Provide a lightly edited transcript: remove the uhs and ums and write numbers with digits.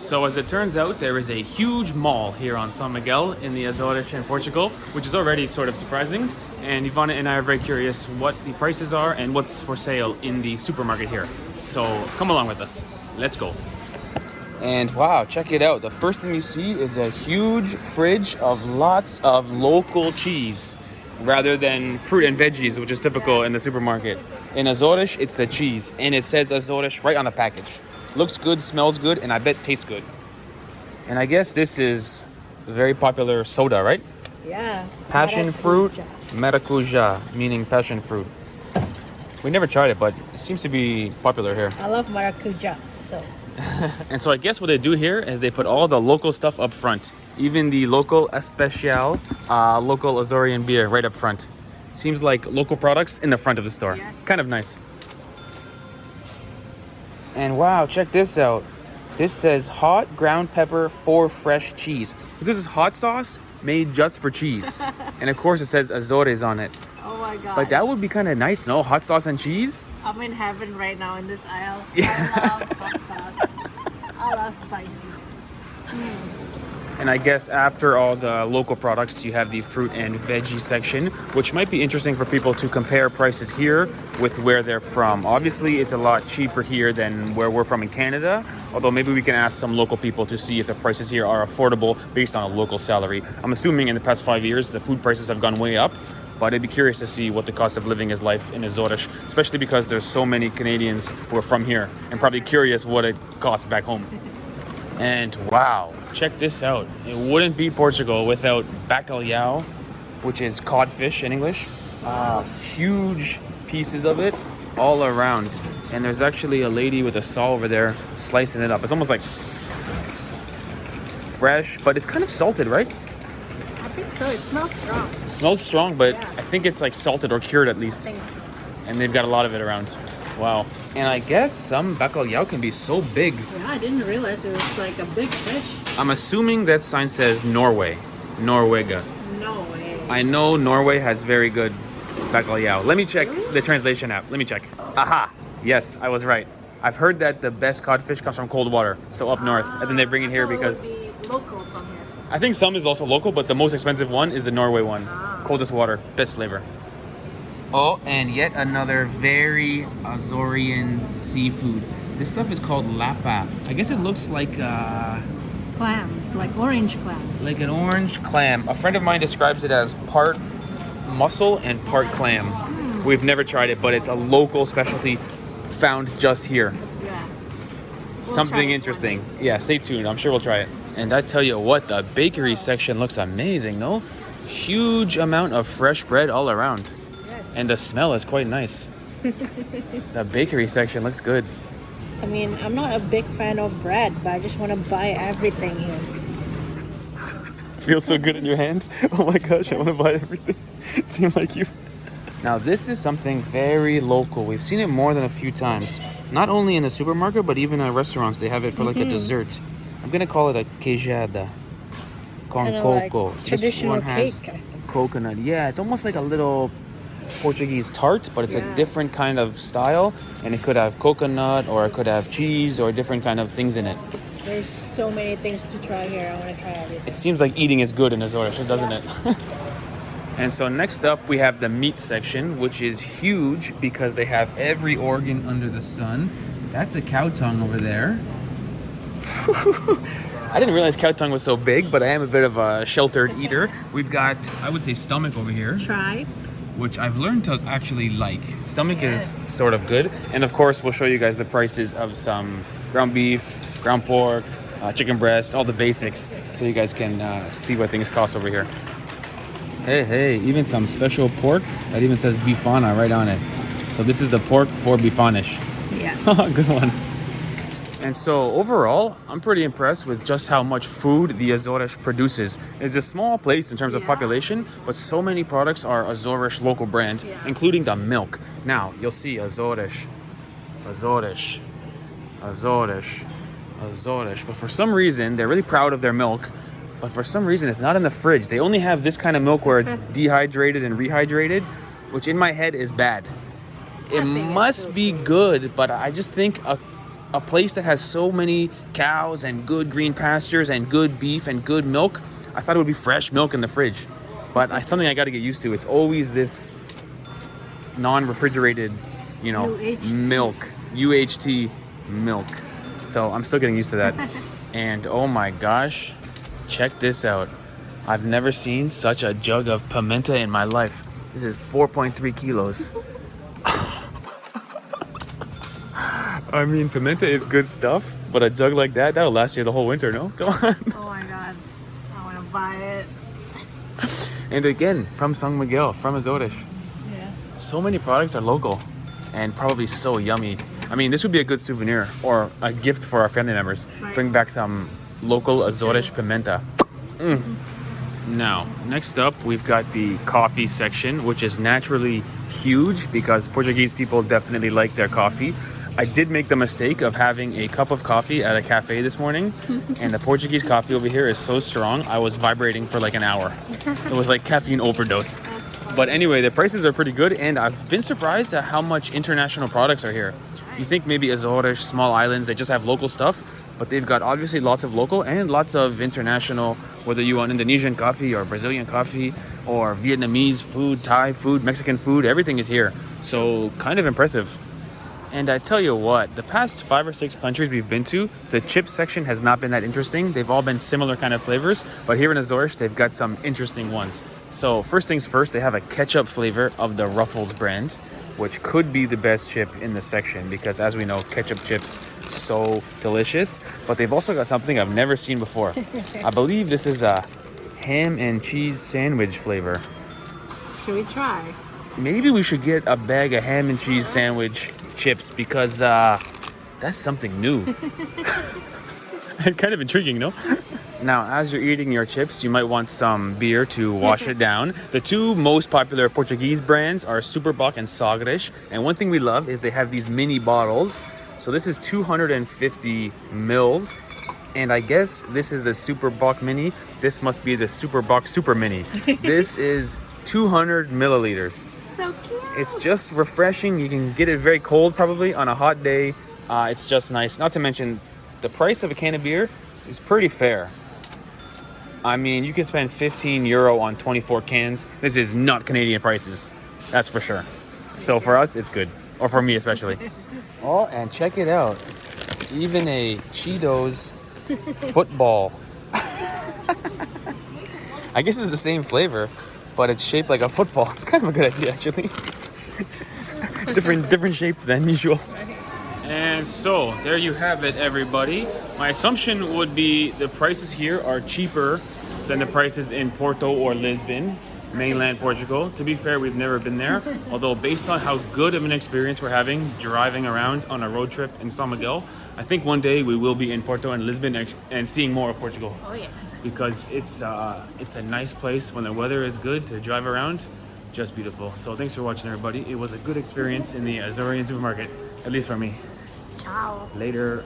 So as it turns out, there is a huge mall here on San Miguel in the Azores in Portugal, which is already sort of surprising. And Ivana and I are very curious what the prices are and what's for sale in the supermarket here. So come along with us. Let's go. And wow, check it out. The first thing you see is a huge fridge of lots of local cheese rather than fruit and veggies, which is typical in the supermarket. In Azores, it's the cheese, and it says Azores right on the package. Looks good, smells good, and I bet tastes good. And I guess this is a very popular soda, right? Yeah. Passion fruit, maracuja, meaning passion fruit. We never tried it, but it seems to be popular here. I love maracuja, so. And so I guess what they do here is they put all the local stuff up front. Even the local especial, local Azorean beer right up front. Seems like local products in the front of the store. Yeah. Kind of nice. And wow, check this out. This says hot ground pepper for fresh cheese. This is hot sauce made just for cheese. And of course it says Azores on it. Oh my god. But that would be kind of nice, no? Hot sauce and cheese? I'm in heaven right now in this aisle. Yeah. I love hot sauce. I love spicy. And I guess after all the local products, you have the fruit and veggie section, which might be interesting for people to compare prices here with where they're from. Obviously, it's a lot cheaper here than where we're from in Canada, although maybe we can ask some local people to see if the prices here are affordable based on a local salary. I'm assuming in the past 5 years, the food prices have gone way up, but I'd be curious to see what the cost of living is like in Azores, especially because there's so many Canadians who are from here and probably curious what it costs back home. And wow, check this out. It wouldn't be Portugal without bacalhau, which is codfish in English. Huge pieces of it all around. And there's actually a lady with a saw over there slicing it up. It's almost like fresh, but it's kind of salted, right? I think so. It smells strong. It smells strong, but Yeah. I think it's like salted or cured at least. I think so. And they've got a lot of it around. Wow. And I guess some bacalhau can be so big. Yeah, I didn't realize it was like a big fish. I'm assuming that sign says Norway. Norwega. No way. I know Norway has very good bacalhau. Let me check the translation app. Let me check. Aha! Yes, I was right. I've heard that the best codfish comes from cold water, so up north. And then they bring it here because... It would be local from here. I think some is also local, but the most expensive one is the Norway one. Coldest water, best flavor. Oh, and yet another very Azorean seafood. This stuff is called LAPAS. I guess it looks like Clams, like orange clams. like an orange clam. A friend of mine describes it as part mussel and part clam. We've never tried it, but it's a local specialty found just here. Yeah. Something interesting. Yeah, stay tuned. I'm sure we'll try it. And I tell you what, the bakery section looks amazing, no? Huge amount of fresh bread all around. Yes. And the smell is quite nice. The bakery section looks good. I mean, I'm not a big fan of bread, but I just want to buy everything here. Feels so good in your hand. Oh my gosh, I want to buy everything. Seem like you. Now this is something very local. We've seen it more than a few times. Not only in the supermarket, but even at restaurants. They have it for like a dessert. I'm gonna call it a queijada con Kinda coco. like This traditional one has cake, I think. coconut. Yeah, it's almost like a little Portuguese tart, but it's a different kind of style, and it could have coconut or it could have cheese or different kind of things in it. There's so many things to try here. I want to try everything. It seems like eating is good in Azores, doesn't it? And so next up we have the meat section, which is huge because they have every organ under the sun. That's a cow tongue over there. I didn't realize cow tongue was so big, but I am a bit of a sheltered eater. We've got, I would say, stomach over here, Try. which I've learned to actually like. Stomach is sort of good. And of course, we'll show you guys the prices of some ground beef, ground pork, chicken breast, all the basics, so you guys can see what things cost over here. Hey, even some special pork that even says bifana right on it. So this is the pork for bifanish. Yeah. Good one. And so overall, I'm pretty impressed with just how much food the Azores produces. It's a small place in terms of population, but so many products are Azores local brand, including the milk. Now, you'll see Azores. But for some reason, they're really proud of their milk, but for some reason, it's not in the fridge. They only have this kind of milk where it's dehydrated and rehydrated, which in my head is bad. It must be good, but I just think a a place that has so many cows and good green pastures and good beef and good milk, I thought it would be fresh milk in the fridge. But something I got to get used to. It's always this non-refrigerated, you know, UHT. milk, UHT milk. So I'm still getting used to that. And oh my gosh, check this out. I've never seen such a jug of pimenta in my life. This is 4.3 kilos. I mean, pimenta is good stuff, but a jug like that, that'll last you the whole winter, no? Come on. Oh my god, I want to buy it. And again, from San Miguel, from Azores. Yeah. So many products are local and probably so yummy. I mean, this would be a good souvenir or a gift for our family members. Right. Bring back some local Azores pimenta. Now, next up, we've got the coffee section, which is naturally huge because Portuguese people definitely like their coffee. I did make the mistake of having a cup of coffee at a cafe this morning, and the Portuguese coffee over here is so strong, I was vibrating for like an hour. It was like caffeine overdose. But anyway, the prices are pretty good, and I've been surprised at how much international products are here. You think maybe Azores, small islands, they just have local stuff, but they've got obviously lots of local and lots of international, whether you want Indonesian coffee or Brazilian coffee or Vietnamese food, Thai food, Mexican food, everything is here. So kind of impressive. And I tell you what, the past 5 or 6 countries we've been to, the chip section has not been that interesting. They've all been similar kind of flavors, but here in Azores, they've got some interesting ones. So first things first, they have a ketchup flavor of the Ruffles brand, which could be the best chip in the section because as we know, ketchup chips, so delicious. But they've also got something I've never seen before. I believe this is a ham and cheese sandwich flavor. Should we try? Maybe we should get a bag of ham and cheese sandwich chips because that's something new. And kind of intriguing, no? Now, as you're eating your chips, you might want some beer to wash it down. The two most popular Portuguese brands are Super Bock and Sagres. And one thing we love is they have these mini bottles. So this is 250 mils. And I guess this is the Super Bock Mini. This must be the Super Bock Super Mini. This is 200 milliliters. So cute. It's just refreshing. You can get it very cold probably on a hot day. It's just nice. Not to mention the price of a can of beer is pretty fair. I mean, you can spend 15 euro on 24 cans. This is not Canadian prices. That's for sure. So for us, it's good. Or for me especially. Oh, and check it out. Even a Cheetos football. I guess it's the same flavor, but it's shaped like a football. It's kind of a good idea, actually. different shape than usual. And so, there you have it, everybody. My assumption would be the prices here are cheaper than the prices in Porto or Lisbon, mainland Portugal. To be fair, we've never been there. Although, based on how good of an experience we're having driving around on a road trip in San Miguel, I think one day we will be in Porto and Lisbon and seeing more of Portugal. Oh yeah. Because it's a nice place when the weather is good to drive around. Just beautiful. So thanks for watching, everybody. It was a good experience in the Azorean supermarket, at least for me. Ciao. Later.